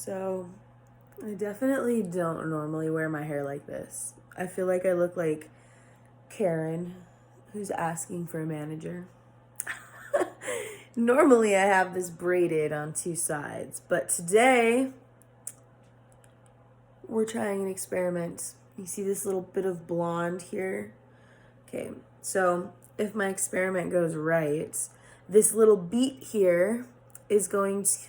So I definitely don't normally wear my hair like this. I feel like I look like Karen who's asking for a manager. Normally I have this braided on two sides, but today we're trying an experiment. You see this little bit of blonde here? Okay, so if my experiment goes right, this little beet here is going to,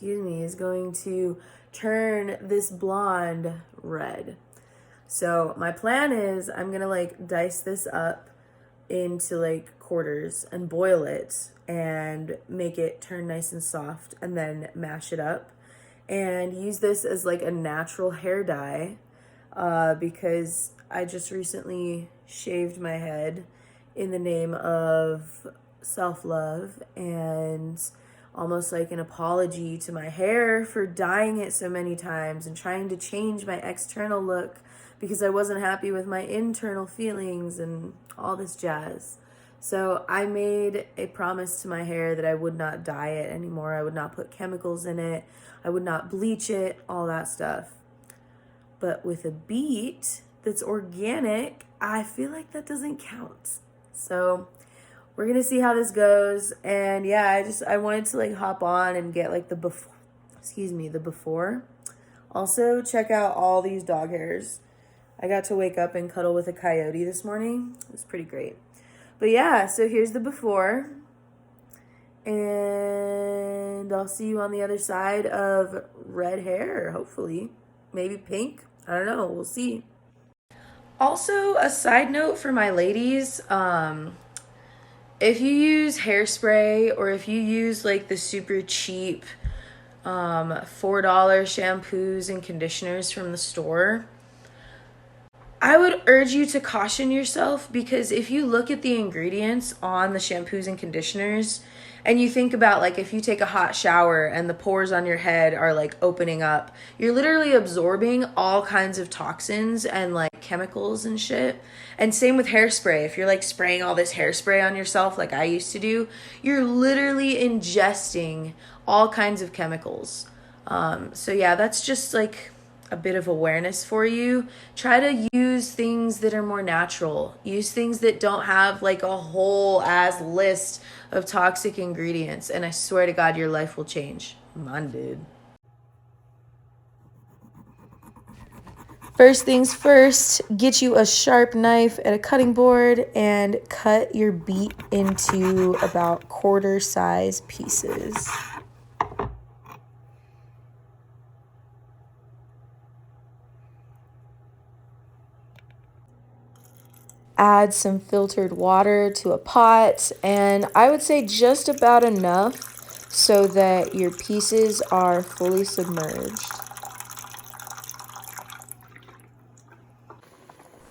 is going to turn this blonde red. So my plan is I'm gonna like dice this up into like quarters and boil it and make it turn nice and soft and then mash it up and use this as like a natural hair dye because I just recently shaved my head in the name of self-love and almost like an apology to my hair for dyeing it so many times and trying to change my external look because I wasn't happy with my internal feelings and all this jazz. So I made a promise to my hair that I would not dye it anymore. I would not put chemicals in it. I would not bleach it, all that stuff. But with a beet that's organic, I feel like that doesn't count. So we're gonna see how this goes. And yeah, I wanted to like hop on and get like the before. Also, check out all these dog hairs. I got to wake up and cuddle with a coyote this morning. It was pretty great. But yeah, so here's the before. And I'll see you on the other side of red hair, hopefully. Maybe pink. I don't know. We'll see. Also, a side note for my ladies, if you use hairspray or if you use like the super cheap $4 shampoos and conditioners from the store, I would urge you to caution yourself because if you look at the ingredients on the shampoos and conditioners and you think about like if you take a hot shower and the pores on your head are like opening up, you're literally absorbing all kinds of toxins and like chemicals and shit. And same with hairspray. If you're like spraying all this hairspray on yourself like I used to do, you're literally ingesting all kinds of chemicals. So yeah, that's just like a bit of awareness for you. Try to use things that are more natural. Use things that don't have like a whole ass list of toxic ingredients. And I swear to God, your life will change. Mine did. First things first, get you a sharp knife and a cutting board and cut your beet into about quarter size pieces. Add some filtered water to a pot, and I would say just about enough so that your pieces are fully submerged.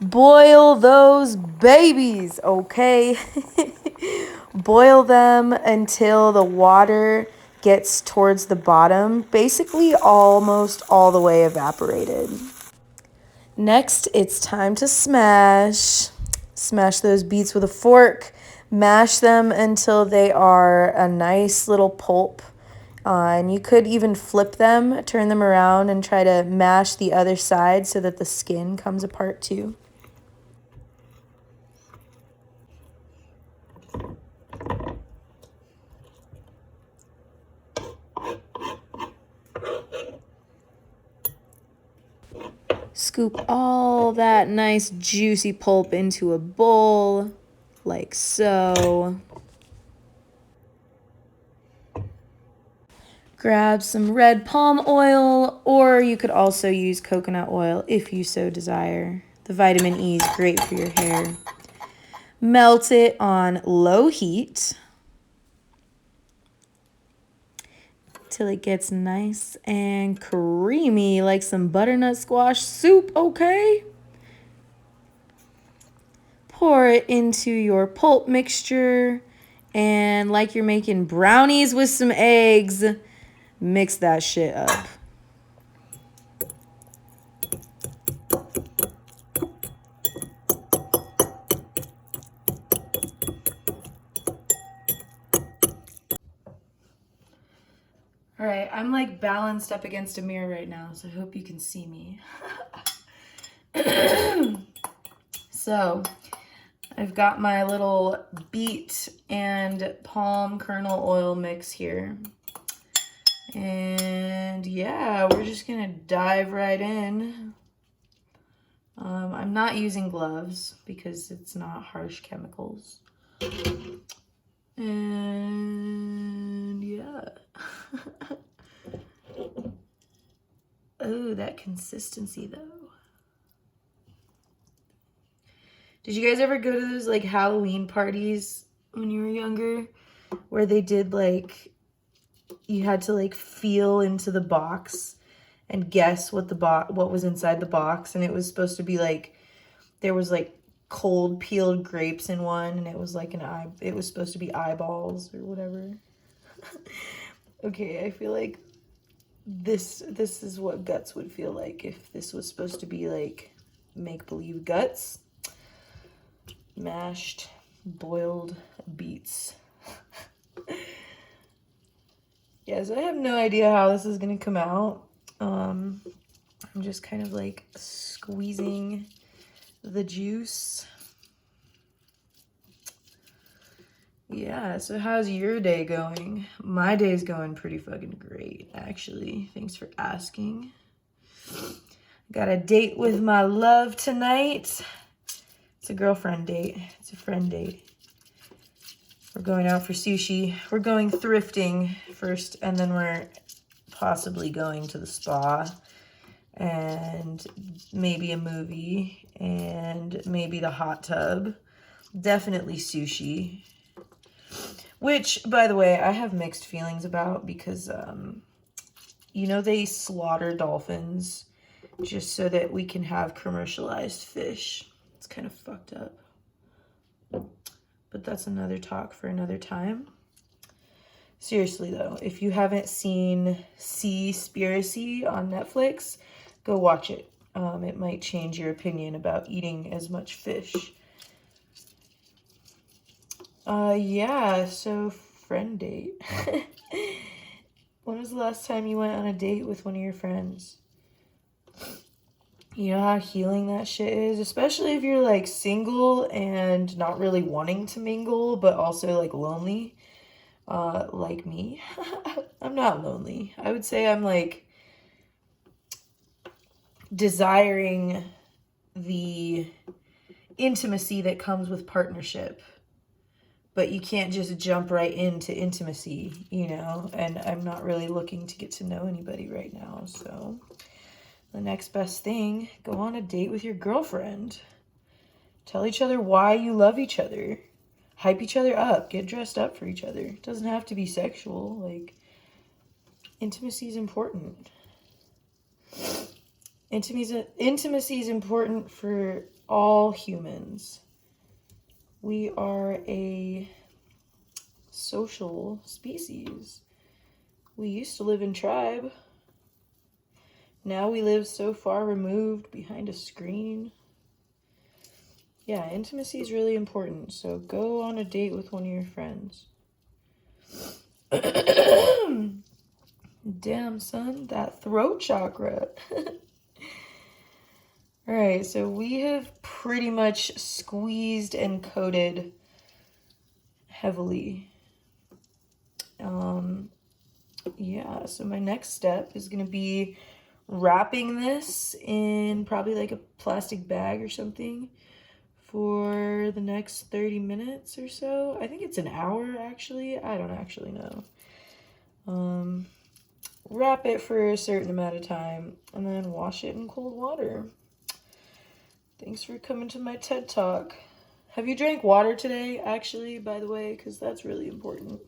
Boil those babies, okay? Boil them until the water gets towards the bottom, basically almost all the way evaporated. Next, it's time to smash. Smash those beets with a fork. Mash them until they are a nice little pulp. And you could even flip them, turn them around, and try to mash the other side so that the skin comes apart too. Scoop all that nice juicy pulp into a bowl, like so. Grab some red palm oil, or you could also use coconut oil if you so desire. The vitamin E is great for your hair. Melt it on low heat till it gets nice and creamy like some butternut squash soup, okay? Pour it into your pulp mixture, and like you're making brownies with some eggs, mix that shit up. All right, I'm like balanced up against a mirror right now, so I hope you can see me. So I've got my little beet and palm kernel oil mix here. And yeah, we're just gonna dive right in. I'm not using gloves because it's not harsh chemicals. And yeah. Oh, that consistency though. Did you guys ever go to those like Halloween parties when you were younger where they did like, you had to like feel into the box and guess what what was inside the box, and it was supposed to be like, there was like cold peeled grapes in one, and it was like it was supposed to be eyeballs or whatever. Okay, I feel like this is what guts would feel like if this was supposed to be like make-believe guts. Mashed boiled beets. Yes, I have no idea how this is gonna come out. I'm just kind of like squeezing the juice. Yeah, so how's your day going? My day's going pretty fucking great, actually. Thanks for asking. Got a date with my love tonight. It's a girlfriend date. It's a friend date. We're going out for sushi. We're going thrifting first, and then we're possibly going to the spa, and maybe a movie, and maybe the hot tub. Definitely sushi. Which, by the way, I have mixed feelings about because, you know, they slaughter dolphins just so that we can have commercialized fish. It's kind of fucked up. But that's another talk for another time. Seriously, though, if you haven't seen Seaspiracy on Netflix, go watch it. It might change your opinion about eating as much fish. Yeah, so friend date. When was the last time you went on a date with one of your friends? You know how healing that shit is? Especially if you're like single and not really wanting to mingle, but also like lonely. Like me. I'm not lonely. I would say I'm like desiring the intimacy that comes with partnership. But you can't just jump right into intimacy, you know? And I'm not really looking to get to know anybody right now, so the next best thing, go on a date with your girlfriend. Tell each other why you love each other. Hype each other up. Get dressed up for each other. It doesn't have to be sexual. Like, intimacy is important. Intimacy is important for all humans. We are a social species. We used to live in tribe. Now we live so far removed behind a screen. Yeah, intimacy is really important. So go on a date with one of your friends. Damn, son, that throat chakra. All right, so we have pretty much squeezed and coated heavily. Yeah, so my next step is going to be wrapping this in probably like a plastic bag or something for the next 30 minutes or so. I think it's an hour, actually. I don't actually know. Wrap it for a certain amount of time and then wash it in cold water. Thanks for coming to my TED Talk. Have you drank water today, actually, by the way? Because that's really important.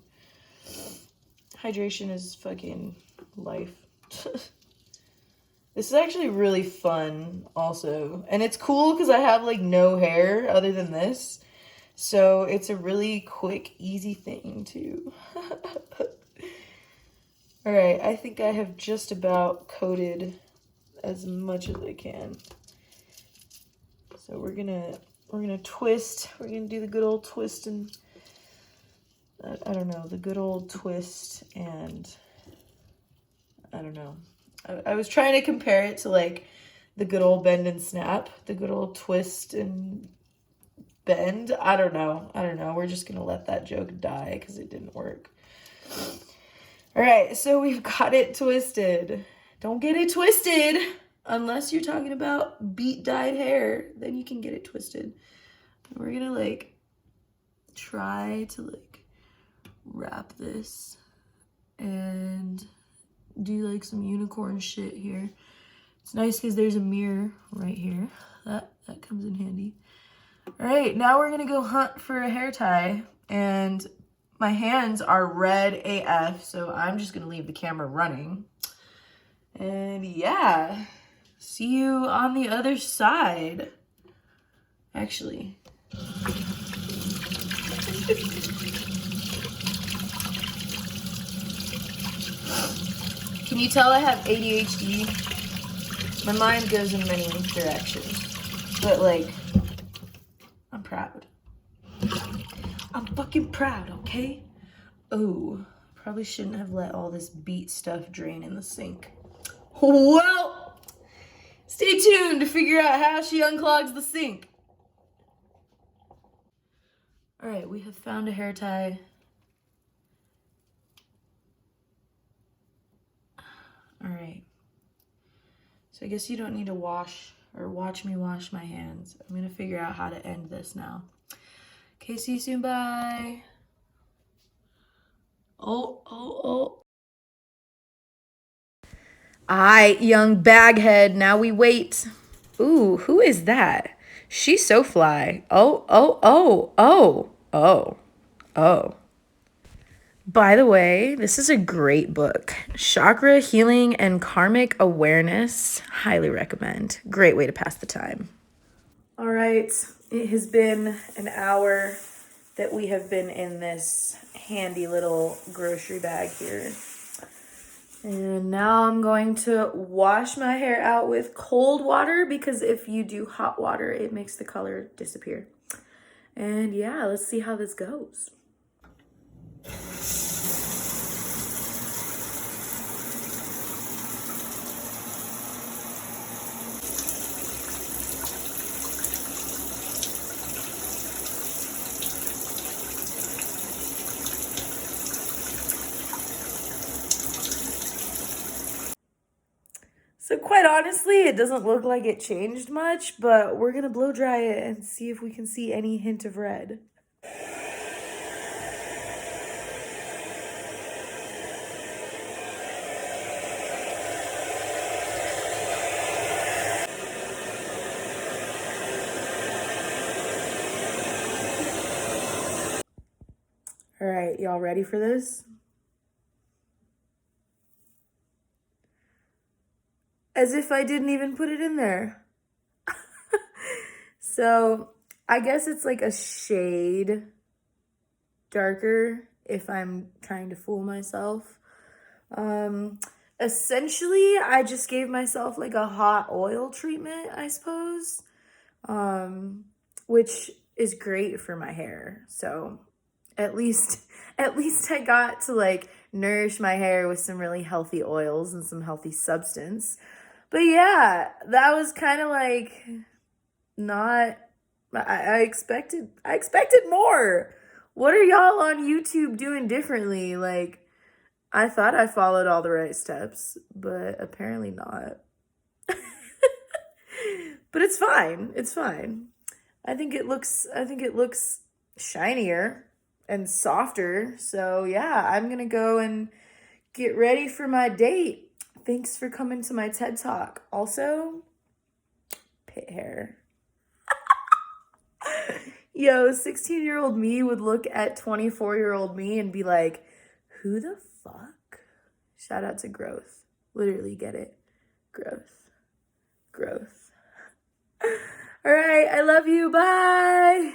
Hydration is fucking life. This is actually really fun, also. And it's cool because I have, like, no hair other than this. So it's a really quick, easy thing, too. Alright, I think I have just about coated as much as I can. So we're gonna twist. We're gonna do the good old twist and... I don't know, the good old twist and I don't know. I was trying to compare it to like the good old bend and snap, the good old twist and bend. I don't know. We're just gonna let that joke die because it didn't work. All right, so we've got it twisted. Don't get it twisted unless you're talking about beet dyed hair. Then you can get it twisted. We're gonna like try to like wrap this and do like some unicorn shit here. It's nice because there's a mirror right here. That comes in handy. All right, now we're gonna go hunt for a hair tie, and my hands are red AF, so I'm just gonna leave the camera running. And yeah, see you on the other side. Actually. Can you tell I have ADHD? My mind goes in many directions, but like, I'm proud. I'm fucking proud, okay? Oh, probably shouldn't have let all this beet stuff drain in the sink. Well, stay tuned to figure out how she unclogs the sink. All right, we have found a hair tie. All right. So I guess you don't need to wash or watch me wash my hands. I'm gonna figure out how to end this now. Okay, see you soon, bye. Oh. Aye, young baghead, now we wait. Ooh, who is that? She's so fly. Oh. By the way, this is a great book. Chakra Healing and Karmic Awareness. Highly recommend. Great way to pass the time. All right, it has been an hour that we have been in this handy little grocery bag here. And now I'm going to wash my hair out with cold water because if you do hot water, it makes the color disappear. And yeah, let's see how this goes. So quite honestly, it doesn't look like it changed much, but we're gonna blow dry it and see if we can see any hint of red. All right, y'all ready for this? As if I didn't even put it in there. So I guess it's like a shade darker if I'm trying to fool myself. Essentially, I just gave myself like a hot oil treatment, I suppose, which is great for my hair. So at least I got to like nourish my hair with some really healthy oils and some healthy substance. But yeah, that was kind of like not, I expected more. What are y'all on YouTube doing differently? Like, I thought I followed all the right steps, but apparently not. But it's fine. It's fine. I think it looks shinier and softer. So yeah, I'm gonna go and get ready for my date. Thanks for coming to my TED Talk. Also, pit hair. Yo, 16-year-old me would look at 24-year-old me and be like, who the fuck? Shout out to growth. Literally get it. Growth. All right, I love you. Bye.